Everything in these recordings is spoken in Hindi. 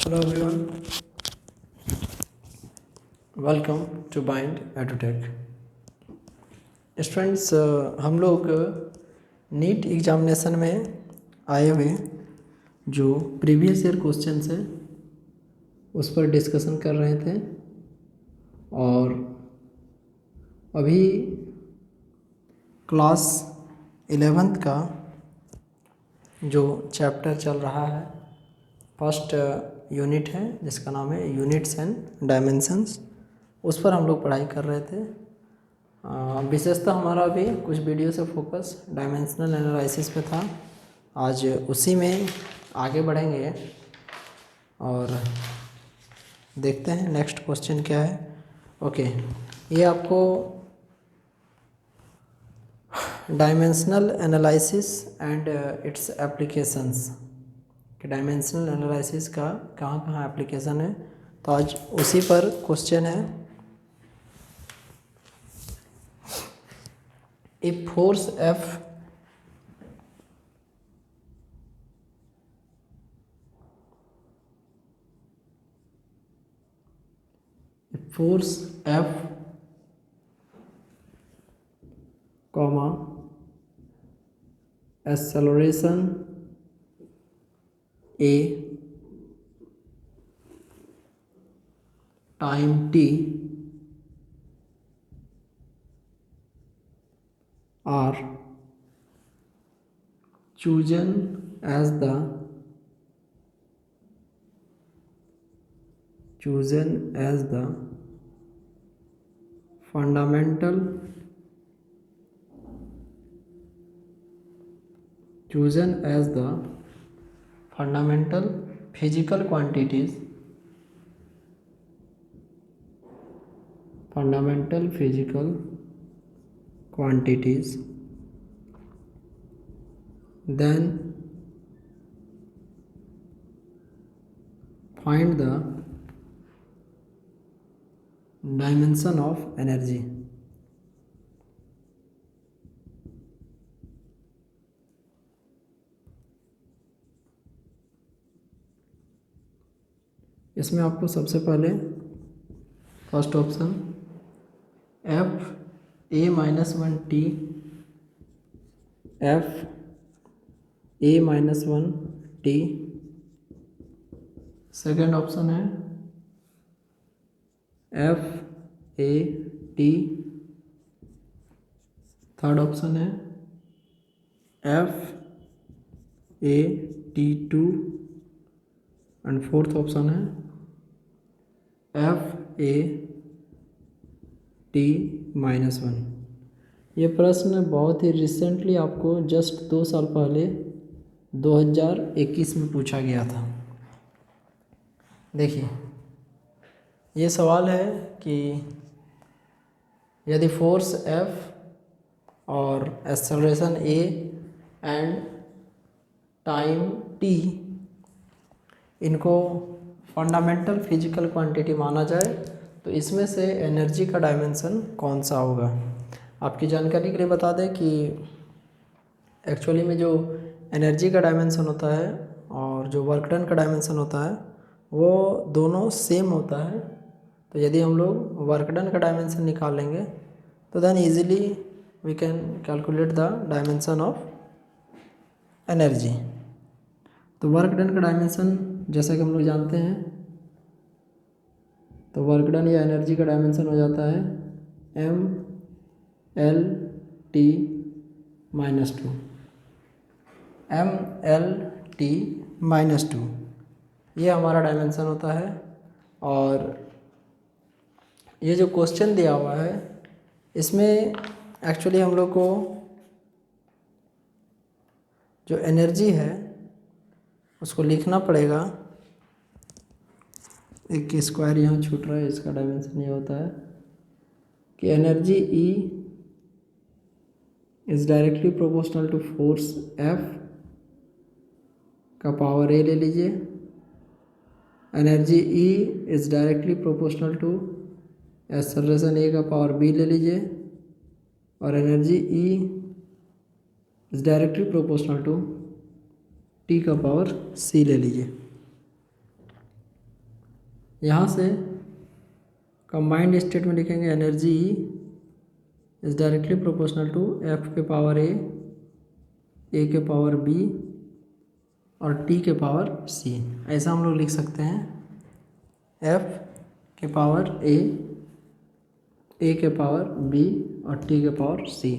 Hello everyone, welcome to Bind EduTech. Students, हम लोग नीट एग्जामिनेशन में आए हुए जो प्रीवियस ईयर क्वेश्चंस है उस पर डिस्कशन कर रहे थे और अभी क्लास 11th का जो चैप्टर चल रहा है फर्स्ट यूनिट है जिसका नाम है यूनिट्स एंड डायमेंशंस, उस पर हम लोग पढ़ाई कर रहे थे। विशेषतः हमारा अभी कुछ वीडियो से फोकस डायमेंशनल एनालिसिस पे था। आज उसी में आगे बढ़ेंगे और देखते हैं नेक्स्ट क्वेश्चन क्या है। ओके, ये आपको dimensional analysis and it's applications कि डायमेंशनल एनालिसिस का कहाँ कहाँ एप्लीकेशन है, तो आज उसी पर क्वेश्चन है। If force F comma acceleration a time t are chosen as the fundamental physical quantities then find the dimension of energy। इसमें आपको सबसे पहले first option F(a-1t) F(a-1t), second option है F(a-t), थर्ड ऑप्शन है F(a-t2) एंड फोर्थ ऑप्शन है F(a-t-1). ये प्रश्न बहुत ही रिसेंटली आपको जस्ट 2 साल पहले 2021 में पूछा गया था। देखिए, ये सवाल है कि यदि फोर्स F और acceleration A and time T इनको फंडामेंटल फिजिकल क्वांटिटी माना जाए तो इसमें से एनर्जी का डायमेंशन कौन सा होगा। आपकी जानकारी के लिए बता दें कि एक्चुअली में जो एनर्जी का डायमेंशन होता है और जो वर्क डन का डायमेंशन होता है वो दोनों सेम होता है। तो यदि हम लोग वर्क डन का डायमेंशन निकाल लेंगे तो then easily we can calculate the dimension of energy. तो वर्क डन का डायमेंशन जैसा कि हम लोग जानते हैं, तो वर्क डन या एनर्जी का डायमेंशन हो जाता है MLT-2 MLT-2 ये हमारा डायमेंशन होता है। और ये जो क्वेश्चन दिया हुआ है इसमें एक्चुअली हम लोग को जो एनर्जी है उसको लिखना पड़ेगा। एक स्क्वायर यहाँ छूट रहा है, इसका डायमेंशन ये होता है कि energy E is directly proportional to force F का पावर A ले लीजिए। Energy E is directly proportional to acceleration A का पावर B ले लीजिए। और energy E is directly proportional to T का पावर C ले लीजिए। यहाँ से कंबाइंड स्टेट में लिखेंगे energy is directly proportional to F के पावर ए के पावर बी और टी के पावर सी। ऐसा हम लोग लिख सकते हैं एफ के पावर ए के पावर बी और टी के पावर सी।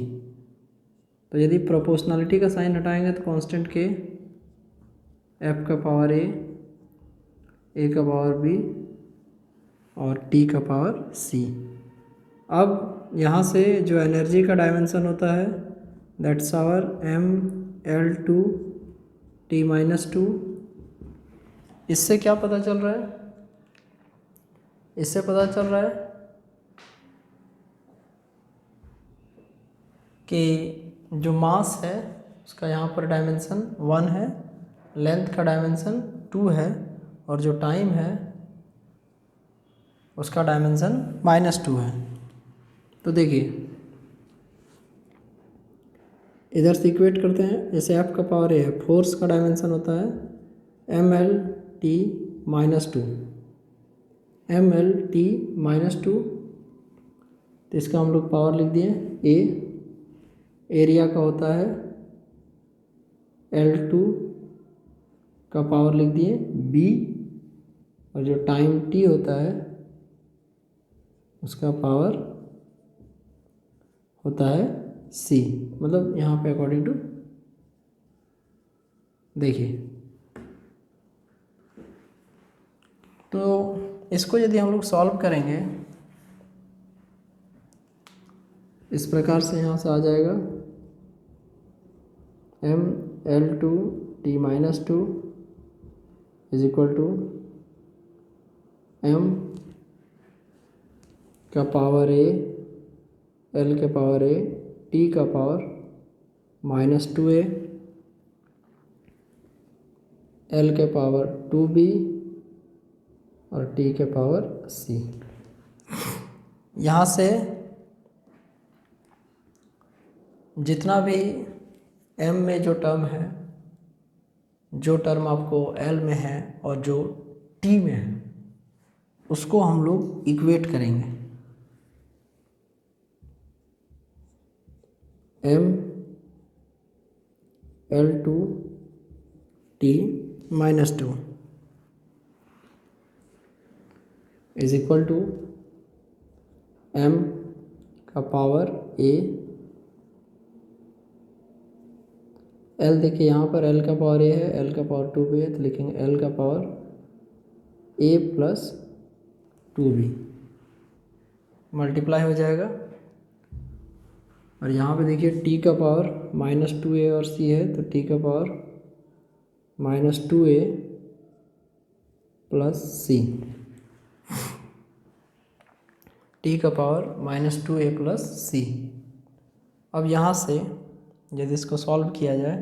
तो यदि प्रोपोर्शनलिटी का साइन हटाएंगे तो कांस्टेंट के एफ का पावर ए का पावर बी और टी का पावर सी। अब यहाँ से जो एनर्जी का डायमेंशन होता है दैट्स आवर ml2 t-2। इससे क्या पता चल रहा है? इससे पता चल रहा है कि जो मास है उसका यहाँ पर डायमेंशन 1 है, लेंथ का डायमेंशन 2 है और जो टाइम है उसका डायमेंशन -2 है। तो देखिए इधर से इक्वेट करते हैं, जैसे एफ का पावर ए है, फोर्स का डायमेंशन होता है ml/t-2 ml/t-2। तो इसका हम लोग पावर लिख दिए ए। एरिया का होता है L2 का पावर लिख दिए बी और जो टाइम टी होता है उसका पावर होता है सी। मतलब यहाँ पे अकॉर्डिंग टू देखिए, तो इसको यदि हम लोग सॉल्व करेंगे इस प्रकार से, यहाँ से आ जाएगा ml/t-2 is equal to m का पावर ए, l के पावर ए, t का पावर -2a, l के पावर 2b और t के पावर c। यहाँ से जितना भी m में जो टर्म है, जो टर्म आपको l में है और जो t में है, उसको हम लोग इक्वेट करेंगे। ml/t-2 is equal to m का पावर a, l देखिए यहाँ पर l का पावर a है, l का पावर 2b है, तो लिखेंगे l का power a plus 2b multiply हो जाएगा। और यहाँ पे देखिए t का पावर -2a और c है, तो t का power -2a plus c, t का पावर -2a प्लस c। अब यहाँ से यदि इसको सॉल्व किया जाए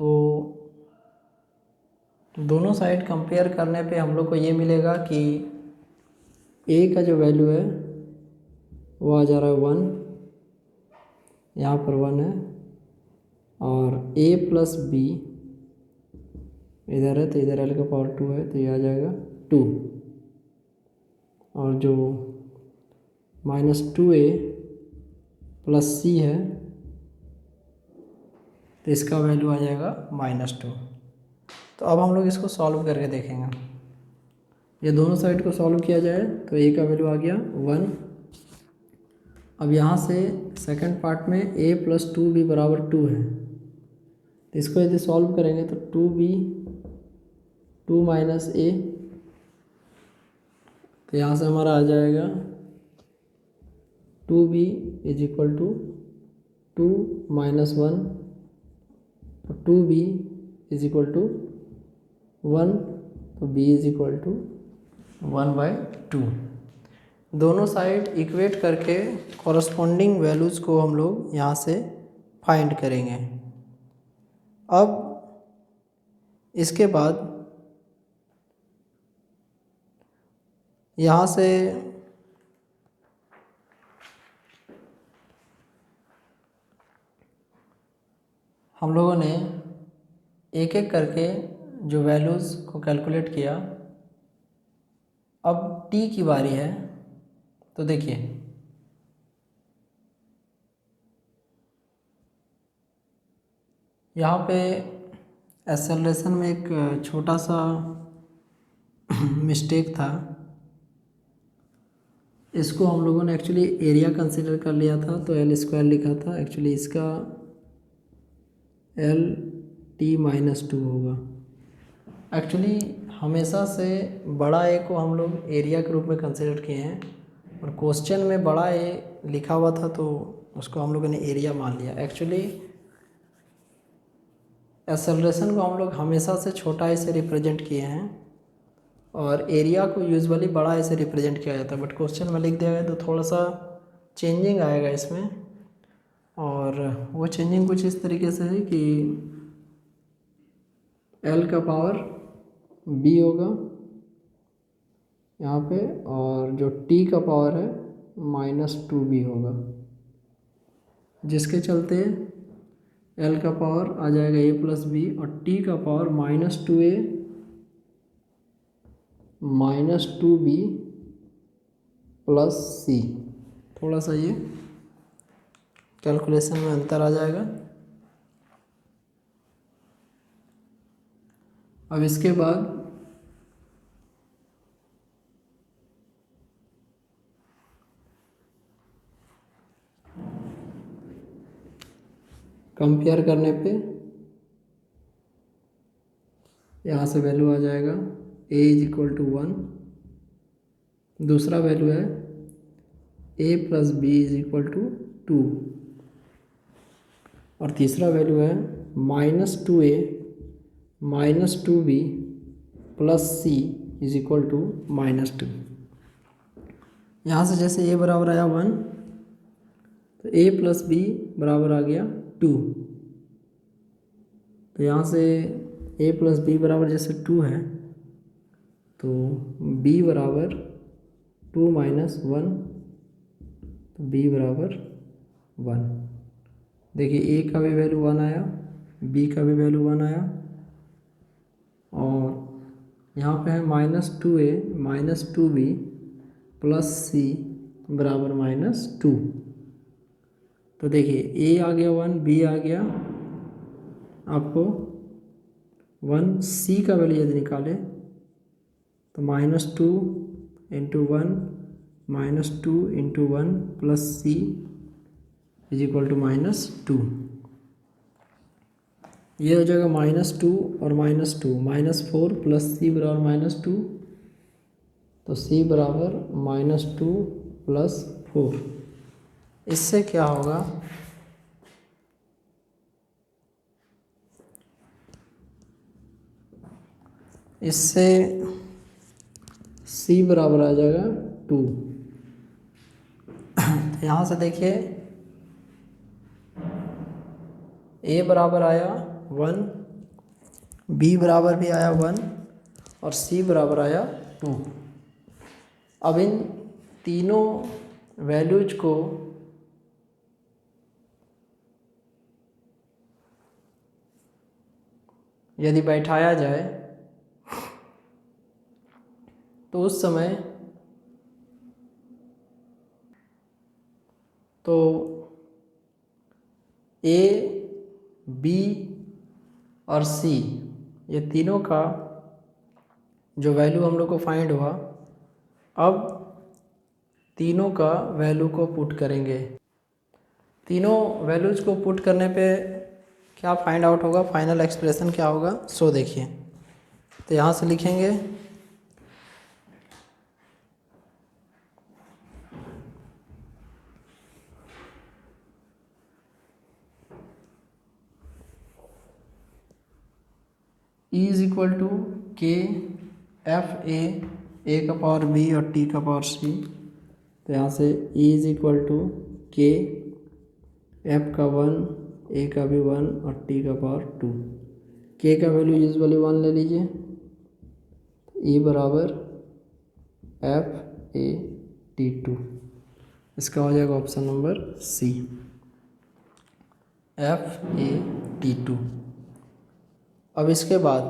तो दोनों साइड कंपेयर करने पे हम लोग को ये मिलेगा कि a का जो वैल्यू है वो आ जा रहा है 1, यहाँ पर 1 है, और a प्लस बी इधर है तो इधर l का पावर 2 है तो ये आ जाएगा 2, और जो -2a प्लस c है तो इसका वैल्यू आ जाएगा -2। तो अब हम लोग इसको सॉल्व करके देखेंगे। ये दोनों साइड को सॉल्व किया जाए तो a का वैल्यू आ गया 1। अब यहाँ से सेकंड पार्ट में a प्लस 2b बराबर 2 है, तो इसको यदि सॉल्व करेंगे तो 2b 2 माइनस a, तो यहाँ से हमारा आ जाएगा 2b is equal to 2 minus 1, तो 2b इज इक्वल टू 1, तो b इज इक्वल टू 1/2। दोनों साइड इक्वेट करके कॉरस्पॉन्डिंग वैल्यूज़ को हम लोग यहाँ से फाइंड करेंगे। अब इसके बाद यहाँ से हम लोगों ने एक एक करके जो वैल्यूज़ को कैलकुलेट किया अब टी की बारी है, तो देखिए यहाँ पे एक्सेलरेशन में एक छोटा सा मिस्टेक था। इसको हम लोगों ने एक्चुअली एरिया कंसिडर कर लिया था, तो एल स्क्वायर लिखा था, एक्चुअली इसका एल टी माइनस टू होगा। एक्चुअली हमेशा से बड़ा ए को हम लोग एरिया के रूप में कंसिडर किए हैं, और क्वेश्चन में बड़ा ए लिखा हुआ था तो उसको हम लोगों ने एरिया मान लिया। एक्चुअली एक्सेलरेशन को हम लोग हमेशा से छोटा ए से रिप्रेजेंट किए हैं, और एरिया को यूजुअली बड़ा ए से रिप्रेजेंट किया जाता है, बट क्वेश्चन में लिख दिया गया तो थोड़ा सा चेंजिंग आएगा इसमें। और वो चेंजिंग कुछ इस तरीके से है कि एल का पावर बी होगा यहाँ पे, और जो टी का पावर है माइनस टू बी होगा, जिसके चलते एल का पावर आ जाएगा ए प्लस बी, और टी का power minus two A minus two B plus सी। थोड़ा सा ये कैलकुलेशन में अंतर आ जाएगा। अब इसके बाद कंपेयर करने पे यहाँ से वैल्यू आ जाएगा a इज इक्वल टू 1, दूसरा वैल्यू है a plus B is equal to 2, और तीसरा वैल्यू है minus two A minus two B plus C is equal to minus two. यहाँ से जैसे a बराबर आया 1, तो a प्लस बी बराबर आ गया 2, तो यहाँ से a प्लस बी बराबर जैसे 2 है, तो b बराबर 2 माइनस 1, तो b बराबर 1। देखिए a का भी वैल्यू 1 आया, b का भी वैल्यू 1 आया, और यहाँ पे है minus two A minus two B plus C बराबर माइनस टू। तो देखिए a आ गया 1, b आ गया, आपको 1, c का वैल्यू यदि निकाले तो minus two into one minus two into one plus C is equal to minus two. ये हो जाएगा माइनस टू और minus two, minus four plus C बराबर माइनस टू, तो सी बराबर माइनस टू प्लस फोर। इससे क्या होगा, इससे c बराबर आ जाएगा 2। तो यहाँ से देखिए a बराबर आया 1, b बराबर भी आया 1 और c बराबर आया 2। अब इन तीनों वैल्यूज को यदि बैठाया जाए तो उस समय तो ए, बी और सी ये तीनों का जो वैल्यू हम लोग को फाइंड हुआ, अब तीनों का वैल्यू को पुट करेंगे। तीनों वैल्यूज को पुट करने पे क्या फाइंड आउट होगा, फाइनल एक्सप्रेशन क्या होगा, सो देखिए। तो यहाँ से लिखेंगे E इज इक्वल टू के एफ ए का पावर बी और टी का पावर सी। तो यहाँ से E इज इक्वल टू के एफ का 1, ए का भी 1 और टी का पावर 2। के का वैल्यू यूजुअली 1 ले लीजिए, E बराबर एफ ए टी 2। इसका हो जाएगा option number C, F A T 2। अब इसके बाद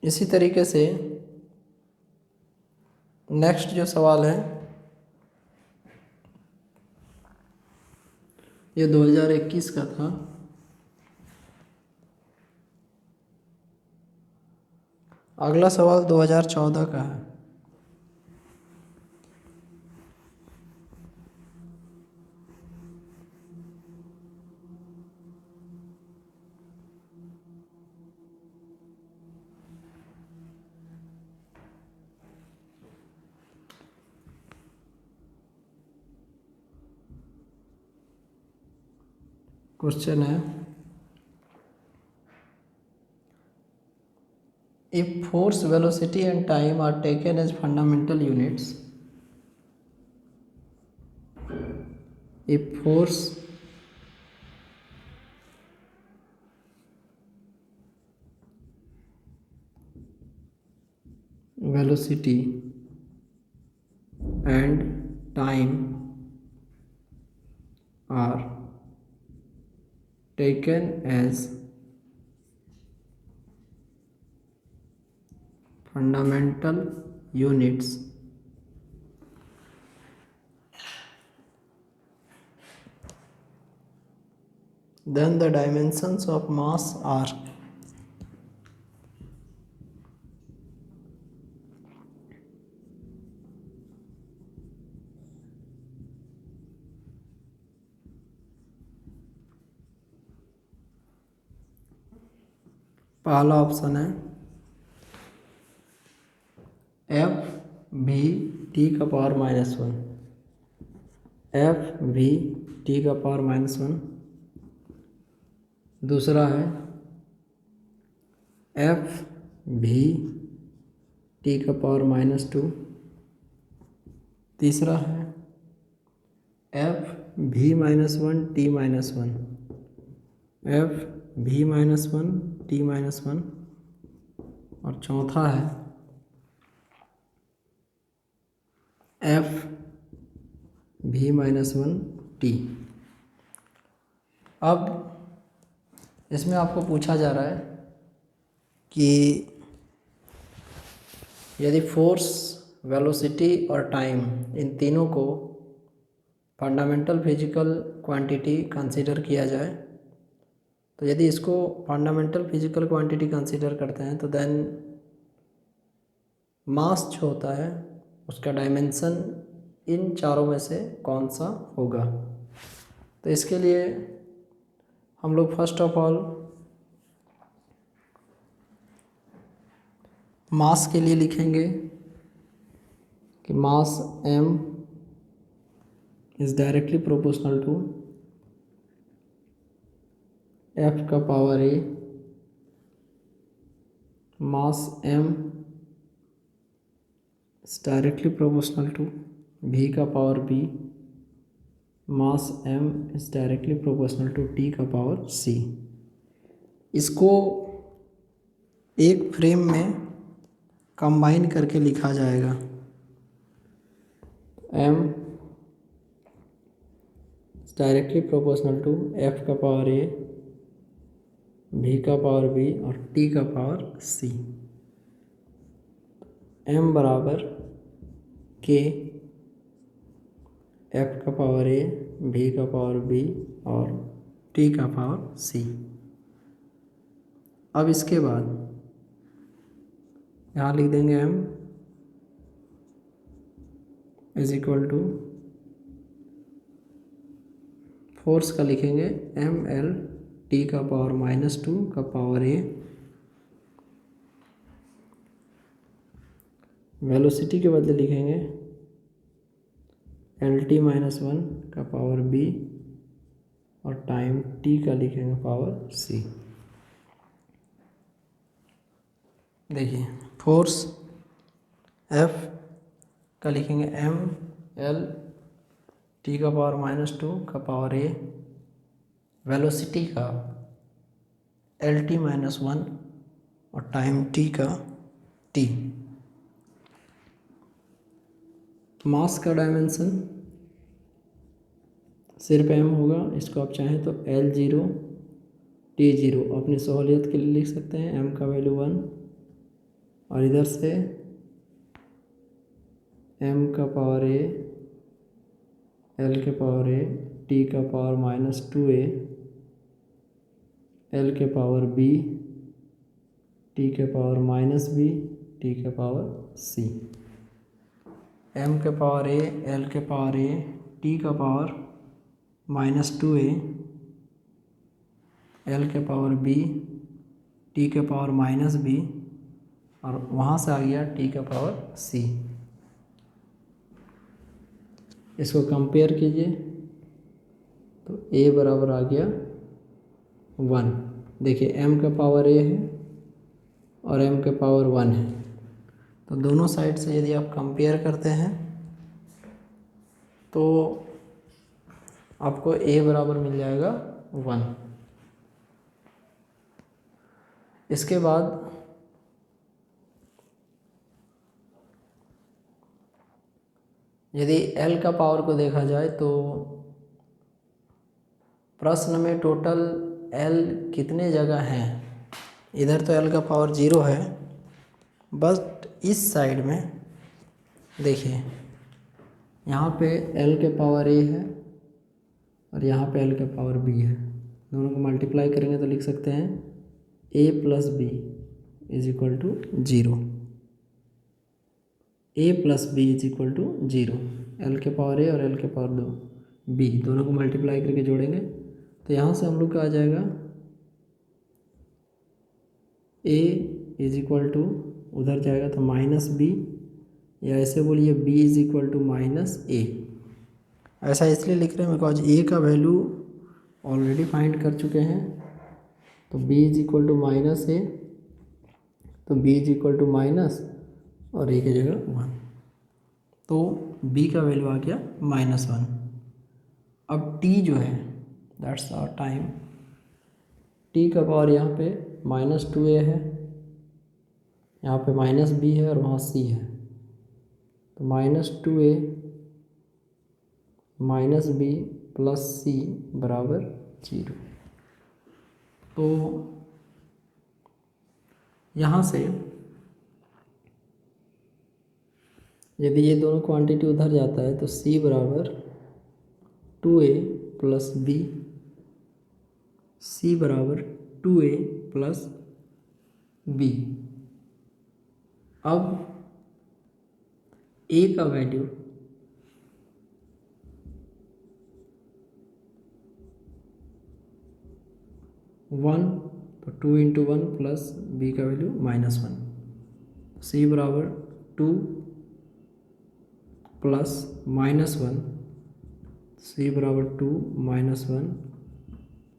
इसी तरीके से नेक्स्ट जो सवाल है ये 2021 का था। अगला सवाल 2014 का है। क्वेश्चन है, if force, velocity and time are taken as fundamental units, if force, velocity and time are taken as fundamental units, then the dimensions of mass are पहला ऑप्शन है एफ भी टी का पावर -1, एफ भी टी का पावर -1। दूसरा है एफ भी टी का पावर -2। तीसरा है एफ भी -1 टी -1, एफ भी -1 टी -1। और चौथा है एफ भी -1 टी। अब इसमें आपको पूछा जा रहा है कि यदि फोर्स, वेलोसिटी और टाइम इन तीनों को फंडामेंटल फिजिकल क्वांटिटी कंसीडर किया जाए, तो यदि इसको फंडामेंटल फिजिकल क्वांटिटी कंसीडर करते हैं तो देन मास जो होता है उसका डायमेंशन इन चारों में से कौन सा होगा। तो इसके लिए हम लोग फर्स्ट ऑफ ऑल मास के लिए लिखेंगे कि mass m is directly proportional to f का power a, mass m is directly proportional to v का power b, mass m is directly proportional to t का पावर c। इसको एक फ्रेम में कंबाइन करके लिखा जाएगा। m directly proportional to f का पावर a, v का पावर b और t का पावर c। m बराबर k, f का पावर a, v का पावर b और t का पावर c। अब इसके बाद यहाँ लिख देंगे m is equal to force का लिखेंगे ml t का पावर -2 का पावर a, वेलोसिटी के बदले लिखेंगे lt -1 का पावर b और टाइम t का लिखेंगे पावर c। देखिए फोर्स F का लिखेंगे ml t का पावर -2 का पावर a, वेलोसिटी का lt -1 और टाइम t का t। मास का डायमेंशन सिर्फ m होगा, इसको आप चाहें तो L0 T0 अपनी सहूलियत के लिए लिख सकते हैं। m का वैल्यू 1, और इधर से m का पावर a, l के पावर a, t का पावर -2a, l के पावर b, t के पावर -b, t के पावर c। m के पावर a, l के पावर a, t का पावर -2a, l के पावर b, t के पावर -b, और वहाँ से आ गया t का पावर c। इसको कंपेयर कीजिए तो a बराबर आ गया 1। देखिए m का पावर a है और m का पावर 1 है, तो दोनों साइड से यदि आप कंपेयर करते हैं तो आपको a बराबर मिल जाएगा 1। इसके बाद यदि l का पावर को देखा जाए तो प्रश्न में टोटल l कितने जगह हैं। इधर तो l का पावर 0 है, बट इस साइड में देखिए यहाँ पे l के पावर a है और यहाँ पे l के पावर b है। दोनों को मल्टीप्लाई करेंगे तो लिख सकते हैं a plus b is equal to 0। a plus b is equal to 0। l के पावर a और l के पावर 2 b दोनों को मल्टीप्लाई करके जोड़ेंगे तो यहाँ से हम लोग का आ जाएगा a इज इक्वल टू, उधर जाएगा तो -b, या ऐसे बोलिए b is equal to -a। ऐसा इसलिए लिख रहे हैं बिकॉज a का वैल्यू ऑलरेडी फाइंड कर चुके हैं, तो b is equal to -a, तो b is equal to minus और a की जगह 1, तो b का वैल्यू आ गया -1। अब t जो है दैट्स आवर टाइम, t का पावर यहाँ पे -2a है, यहाँ पे -b है और वहाँ c है, तो -2a -b प्लस c बराबर 0। तो यहाँ से यदि ये दोनों क्वांटिटी उधर जाता है तो c बराबर 2a प्लस b, c बराबर 2a प्लस b। अब a का वैल्यू वन, तो 2 इंटू 1 प्लस b का वैल्यू -1, c बराबर 2 प्लस -1, c बराबर 2 -1,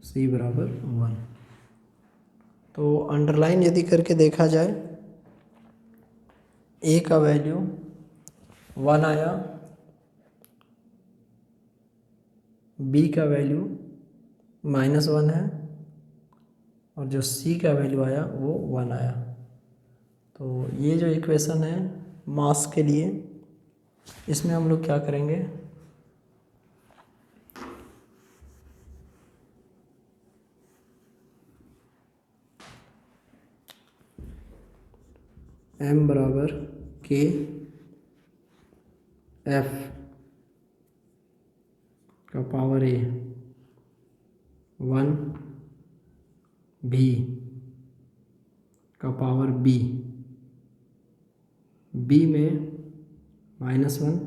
c बराबर 1। तो अंडरलाइन यदि करके देखा जाए, a का वैल्यू 1 आया, b का वैल्यू -1 है, और जो c का वैल्यू आया वो 1 आया। तो ये जो इक्वेशन है मास के लिए, इसमें हम लोग क्या करेंगे, m बराबर k f का पावर a 1 b का पावर b, b में -1,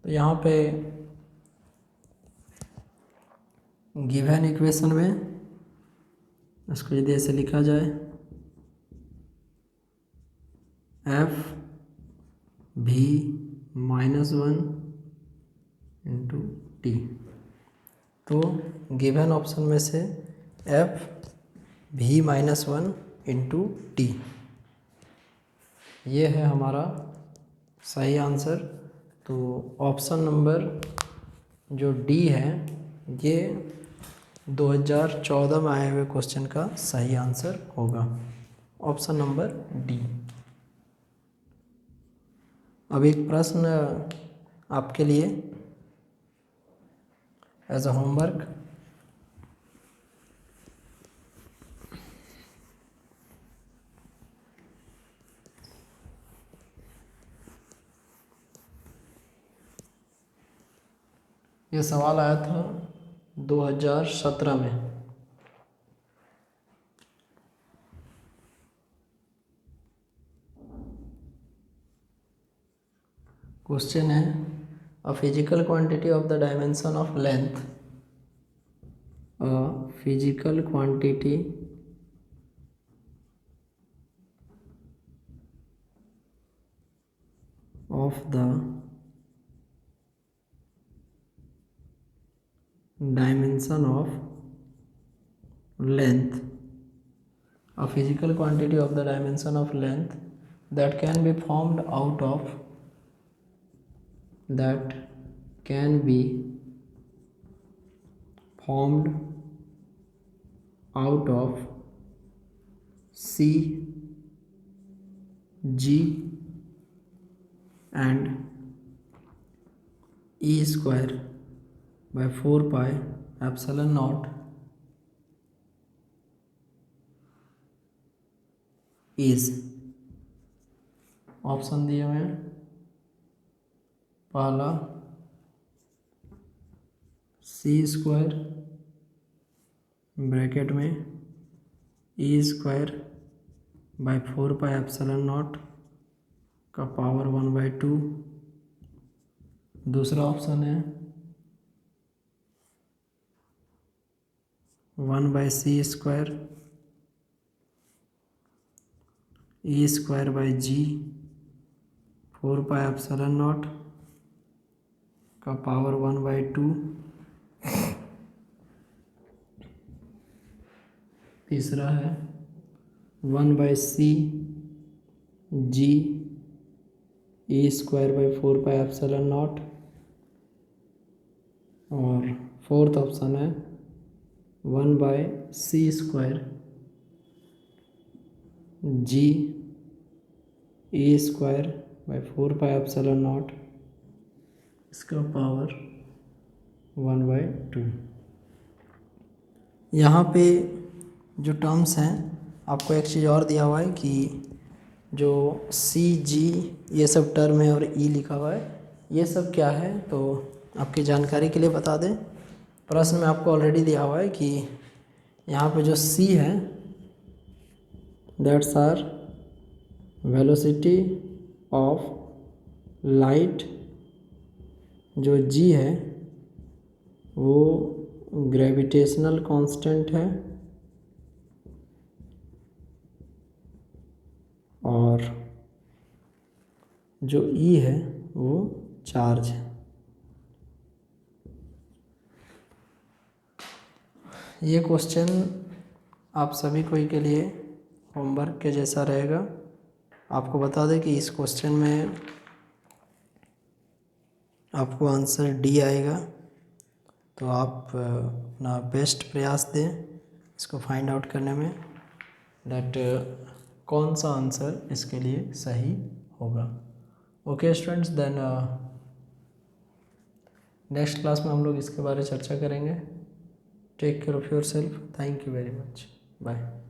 तो यहाँ पे गिवन इक्वेशन में इसको यदि ऐसे लिखा जाए f v -1 इंटू टी, तो गिवन ऑप्शन में से f v -1 इंटू टी, ये है हमारा सही आंसर। तो ऑप्शन नंबर जो डी है ये 2014 में आए हुए क्वेश्चन का सही आंसर होगा, ऑप्शन नंबर डी। अब एक प्रश्न आपके लिए, एज अ होमवर्क। ये सवाल आया था 2017 में। क्वेश्चन है a physical quantity of the dimension of length, a physical quantity of the dimension of length, a physical quantity of the dimension of length that can be formed out of C, G and E square by 4 pi epsilon naught is, option दिए हुए हैं। पहला C स्क्वायर ब्रैकेट में E square by 4 pi epsilon not का पावर 1/2। दूसरा ऑप्शन है 1/C square E square by G 4 pi epsilon not का पावर 1/2। तीसरा है 1/C G E square by 4 pi epsilon not. और फोर्थ ऑप्शन है 1/C square G E square by 4 pi epsilon not, इसका पावर 1/2। यहाँ पे जो टर्म्स हैं, आपको एक चीज़ और दिया हुआ है कि जो C G ये सब टर्म है और E लिखा हुआ है, ये सब क्या है, तो आपकी जानकारी के लिए बता दें। प्रश्न में आपको ऑलरेडी दिया हुआ है कि यहाँ पे जो C है that's our velocity of light, जो G है वो ग्रेविटेशनल कांस्टेंट है, और जो E है वो चार्ज है। ये क्वेश्चन आप सभी कोई के लिए होमवर्क के जैसा रहेगा। आपको बता दें कि इस क्वेश्चन में आपको आंसर डी आएगा, तो आप अपना बेस्ट प्रयास दें इसको फाइंड आउट करने में दैट कौन सा आंसर इसके लिए सही होगा। Okay students, then next class में हम लोग इसके बारे में चर्चा करेंगे। Take care of yourself. Thank you very much. Bye.